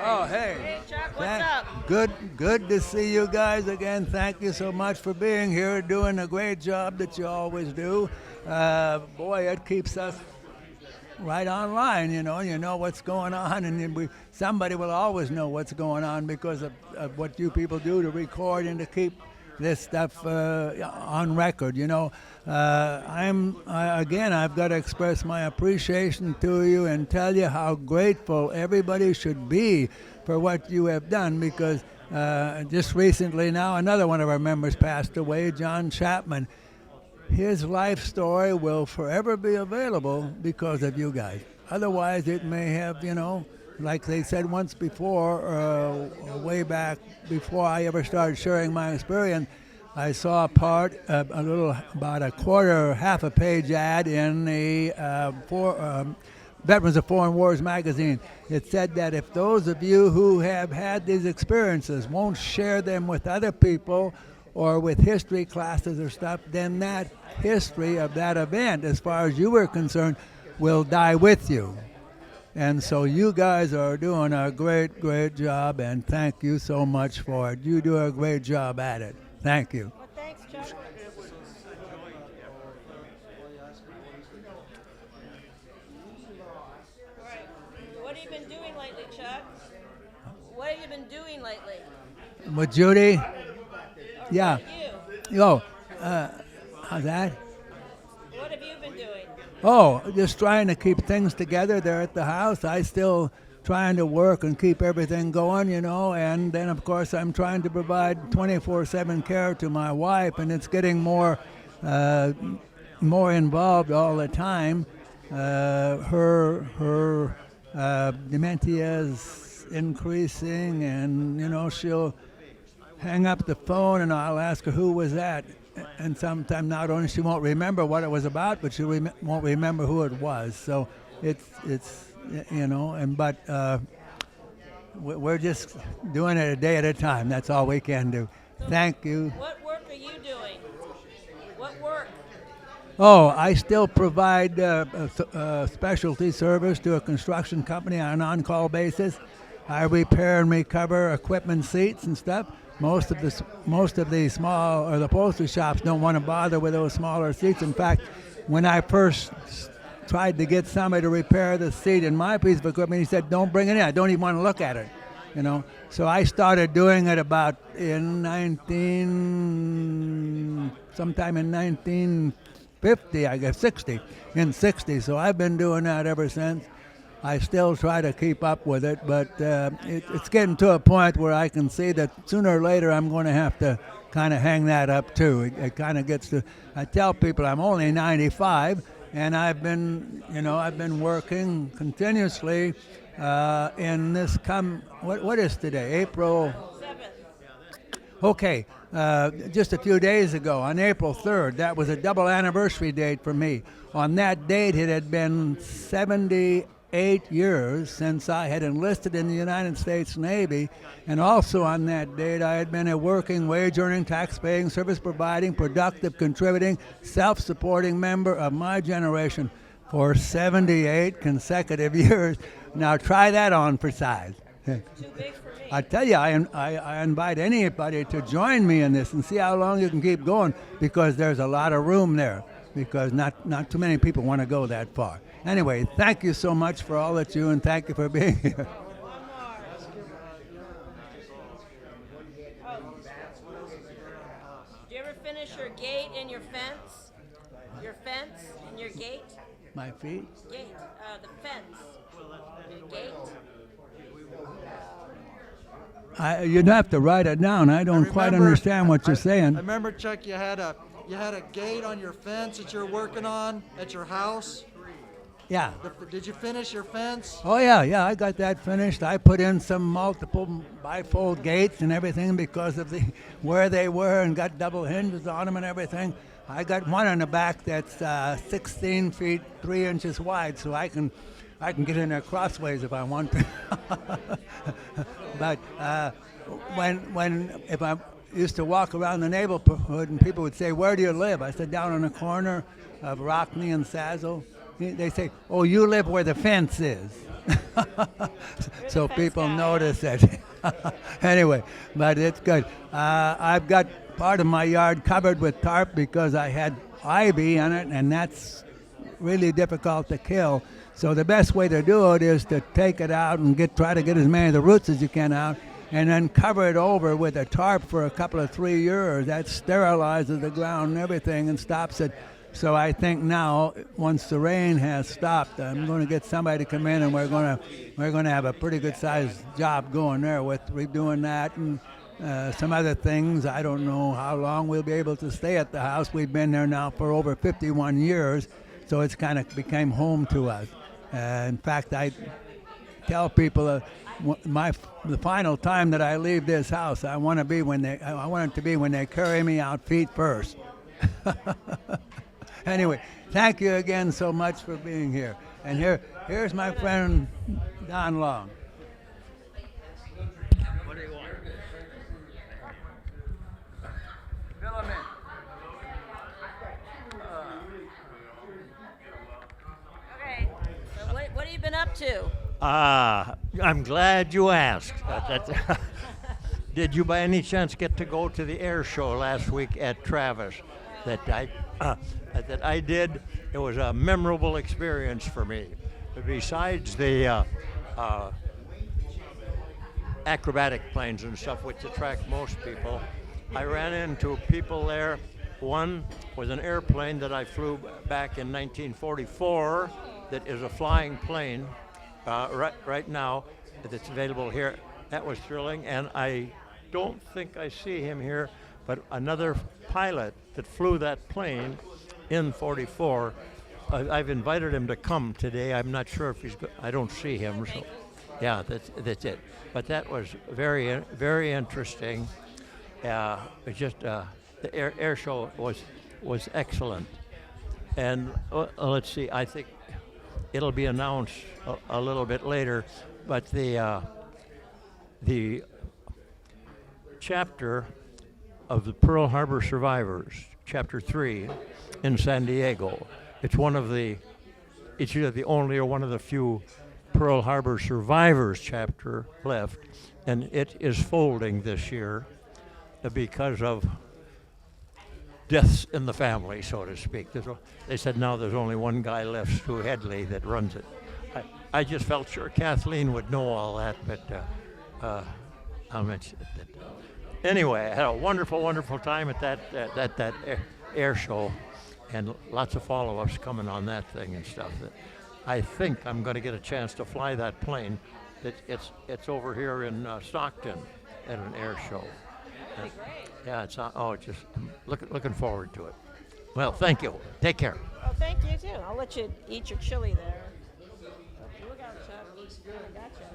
Oh, hey. Hey, Chuck, what's up? Good to see you guys again. Thank you so much for being here, doing a great job that you always do. Boy, it keeps us right online. You know what's going on, and then somebody will always know what's going on because of what you people do to record and to keep this stuff on record. Again, I've got to express my appreciation to you and tell you how grateful everybody should be for what you have done, because just recently now another one of our members passed away, John Chapman. His life story will forever be available because of you guys. Otherwise, it may have, like they said once before, way back before I ever started sharing my experience, I saw about a quarter, half a page ad in the Veterans of Foreign Wars magazine. It said that if those of you who have had these experiences won't share them with other people or with history classes or stuff, then that history of that event, as far as you were concerned, will die with you. And so you guys are doing a great job, and thank you so much for it. You do a great job at it. Thank you. Well, thanks, Chuck. All right. What have you been doing lately, Chuck? What have you been doing lately? With Judy? Or Yeah. You? Oh, how's that? What have you been doing? Oh, just trying to keep things together there at the house. I still trying to work and keep everything going, and then of course I'm trying to provide 24/7 care to my wife, and it's getting more involved all the time. Her dementia is increasing, and she'll hang up the phone and I'll ask her who was that, and sometimes not only she won't remember what it was about, but she won't remember who it was. So it's but we're just doing it a day at a time. That's all we can do. Thank you. What work are you doing? What work? Oh, I still provide a specialty service to a construction company on an on-call basis. I repair and recover equipment seats and stuff. Most of the small or the upholstery shops don't want to bother with those smaller seats. In fact, when I first tried to get somebody to repair the seat in my piece of equipment, he said, "Don't bring it in. I don't even want to look at it." So I started doing it sometime in 1950, I guess, 60. So I've been doing that ever since. I still try to keep up with it, but it's getting to a point where I can see that sooner or later I'm going to have to kind of hang that up too. It kind of gets to. I tell people I'm only 95, and I've been working continuously. In this what is today? April 7th. Okay, just a few days ago, on April 3rd, that was a double anniversary date for me. On that date, it had been 78 years since I had enlisted in the United States Navy, and also on that date, I had been a working, wage-earning, tax-paying, service-providing, productive, contributing, self-supporting member of my generation for 78 consecutive years. Now try that on for size. Too big for me. I tell you, I invite anybody to join me in this and see how long you can keep going, because there's a lot of room there, because not too many people want to go that far. Anyway, thank you so much for all that you, and thank you for being here. One more. Oh. Do you ever finish your gate and your fence? Your fence and your gate? My feet? Gate. The fence. Your gate. You'd have to write it down. I don't quite understand what you're saying. I remember, Chuck, you had a gate on your fence that you're working on at your house. Yeah. Did you finish your fence? Oh, yeah, I got that finished. I put in some multiple bifold gates and everything because of where they were, and got double hinges on them and everything. I got one in the back that's 16 feet 3 inches wide, so I can get in there crossways if I want to. But if I used to walk around the neighborhood and people would say, "Where do you live?" I said, "Down on the corner of Rockney and Sazzle." They say, "Oh, you live where the fence is." so fence people guy, notice it. Anyway, but it's good. I've got part of my yard covered with tarp because I had ivy on it, and that's really difficult to kill. So the best way to do it is to take it out and try to get as many of the roots as you can out, and then cover it over with a tarp for a couple of 3 years. That sterilizes the ground and everything and stops it. So I think now, once the rain has stopped, I'm going to get somebody to come in, and we're going to have a pretty good sized job going there with redoing that and some other things. I don't know how long we'll be able to stay at the house. We've been there now for over 51 years, so it's kind of became home to us. In fact, I tell people the final time that I leave this house, I want it to be when they carry me out feet first. Anyway, thank you again so much for being here. And here's my friend Don Long. What do you want? Fill him in. Okay. So what have you been up to? I'm glad you asked. Did you by any chance get to go to the air show last week at Travis? That I did. It was a memorable experience for me. Besides the acrobatic planes and stuff which attract most people, I ran into people there. One was an airplane that I flew back in 1944 that is a flying plane right now that's available here. That was thrilling, and I don't think I see him here, but another pilot that flew that plane in 44, I've invited him to come today. I'm not sure if he's I don't see him, so yeah, that's it. But that was very, very interesting. It's just the air show was excellent. And let's see, I think it'll be announced a little bit later, but the chapter of the Pearl Harbor Survivors, Chapter 3, in San Diego. It's either the only or one of the few Pearl Harbor Survivors chapter left, and it is folding this year because of deaths in the family, so to speak. They said now there's only one guy left, Stu Headley, that runs it. I just felt sure Kathleen would know all that, but I'll mention it. Anyway, I had a wonderful, wonderful time at that air show, and lots of follow-ups coming on that thing and stuff. I think I'm going to get a chance to fly that plane. It's over here in Stockton at an air show. Yeah, it's just looking forward to it. Well, thank you. Take care. Oh, thank you too. I'll let you eat your chili there. Look out, Chuck. Gotcha.